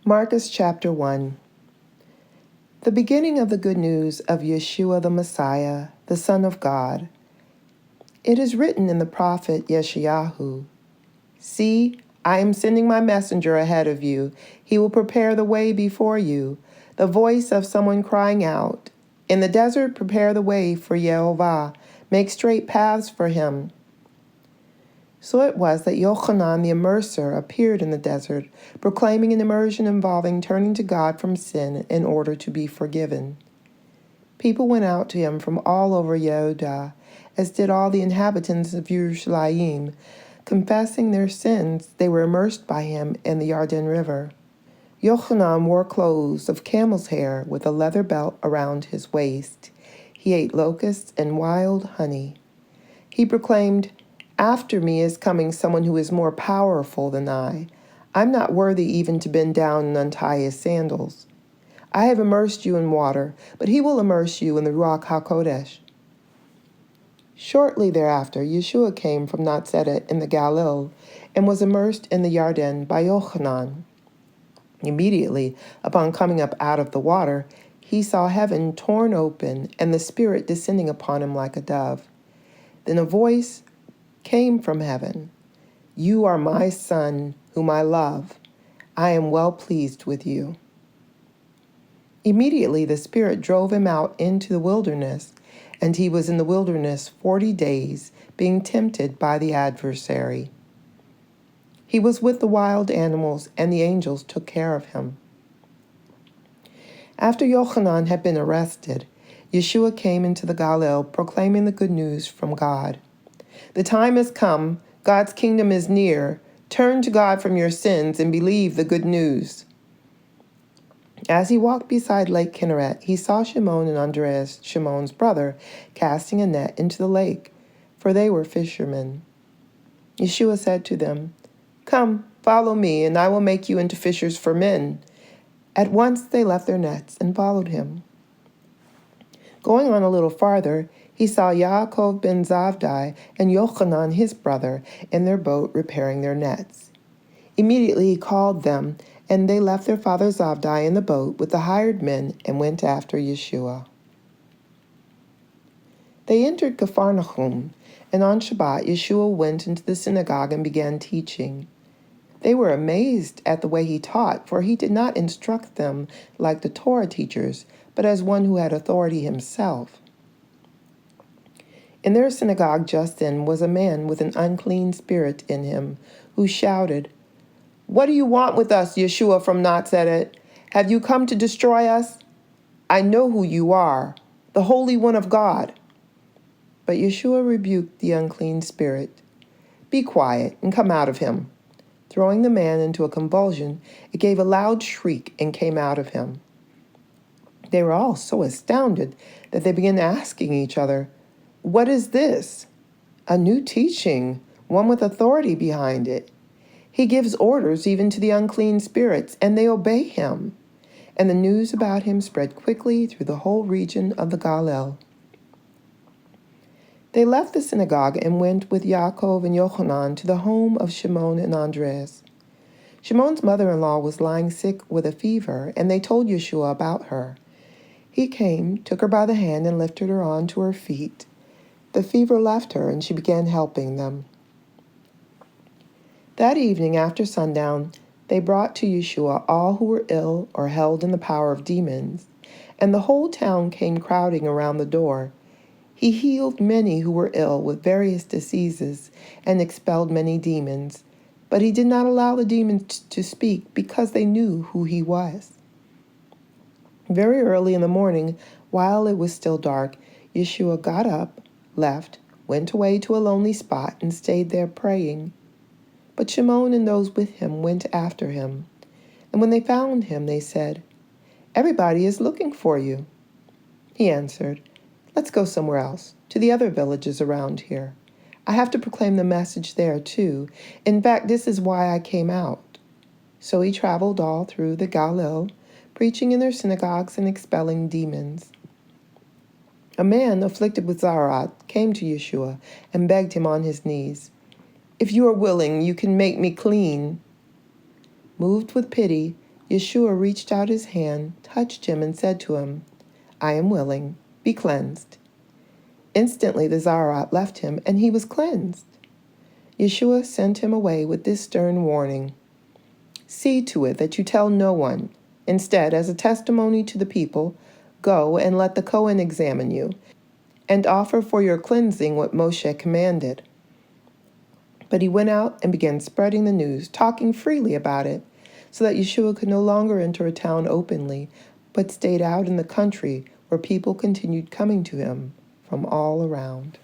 Marcus chapter 1. The beginning of the good news of Yeshua the Messiah, the Son of God. It is written in the prophet Yeshayahu, "See, I am sending my messenger ahead of you. He will prepare the way before you." The voice of someone crying out, "In the desert prepare the way for Yehovah. Make straight paths for him." So it was that Yochanan the Immerser appeared in the desert, proclaiming an immersion involving turning to God from sin in order to be forgiven. People went out to him from all over Yehudah, as did all the inhabitants of Yerushalayim. Confessing their sins, they were immersed by him in the Yarden River. Yochanan wore clothes of camel's hair with a leather belt around his waist. He ate locusts and wild honey. He proclaimed, "After me is coming someone who is more powerful than I. I'm not worthy even to bend down and untie his sandals. I have immersed you in water, but he will immerse you in the Ruach HaKodesh." Shortly thereafter, Yeshua came from Nazareth in the Galilee and was immersed in the Yarden by Yochanan. Immediately, upon coming up out of the water, he saw heaven torn open and the Spirit descending upon him like a dove. Then a voice came from heaven, "You are my Son, whom I love. I am well pleased with you." Immediately the Spirit drove him out into the wilderness, and he was in the wilderness 40 days, being tempted by the adversary. He was with the wild animals, and the angels took care of him. After Yochanan had been arrested, Yeshua came into the Galilee proclaiming the good news from God. "The time has come. God's kingdom is near. Turn to God from your sins and believe the good news." As he walked beside Lake Kinneret, he saw Shimon and Andreas, Shimon's brother, casting a net into the lake, for they were fishermen. Yeshua said to them, "Come, follow me, and I will make you into fishers for men." At once they left their nets and followed him. Going on a little farther, he saw Yaakov ben Zavdi and Yochanan his brother in their boat repairing their nets. Immediately he called them, and they left their father Zavdi in the boat with the hired men and went after Yeshua. They entered Capharnaum, and on Shabbat Yeshua went into the synagogue and began teaching. They were amazed at the way he taught, for he did not instruct them like the Torah teachers, but as one who had authority himself. In their synagogue just then was a man with an unclean spirit in him, who shouted, "What do you want with us, Yeshua from Nazareth? Have you come to destroy us? I know who you are, the Holy One of God." But Yeshua rebuked the unclean spirit. "Be quiet and come out of him." Throwing the man into a convulsion, it gave a loud shriek and came out of him. They were all so astounded that they began asking each other, "What is this? A new teaching, one with authority behind it. He gives orders even to the unclean spirits, and they obey him." And the news about him spread quickly through the whole region of the Galilee. They left the synagogue and went with Yaakov and Yochanan to the home of Shimon and Andreas. Shimon's mother-in-law was lying sick with a fever, and they told Yeshua about her. He came, took her by the hand, and lifted her on to her feet. The fever left her, and she began helping them. That evening after sundown, they brought to Yeshua all who were ill or held in the power of demons, and the whole town came crowding around the door. He healed many who were ill with various diseases and expelled many demons, but he did not allow the demons to speak because they knew who he was. Very early in the morning, while it was still dark, Yeshua got up, left, went away to a lonely spot, and stayed there praying. But Shimon and those with him went after him, and when they found him, they said, "Everybody is looking for you." He answered, "Let's go somewhere else, to the other villages around here. I have to proclaim the message there, too. In fact, this is why I came out." So he traveled all through the Galilee, preaching in their synagogues and expelling demons. A man afflicted with Zarat came to Yeshua and begged him on his knees, "If you are willing, you can make me clean." Moved with pity, Yeshua reached out his hand, touched him, and said to him, "I am willing. Be cleansed." Instantly the Zarat left him, and he was cleansed. Yeshua sent him away with this stern warning: "See to it that you tell no one. Instead, as a testimony to the people, go and let the Kohen examine you, and offer for your cleansing what Moshe commanded." But he went out and began spreading the news, talking freely about it, so that Yeshua could no longer enter a town openly, but stayed out in the country where people continued coming to him from all around.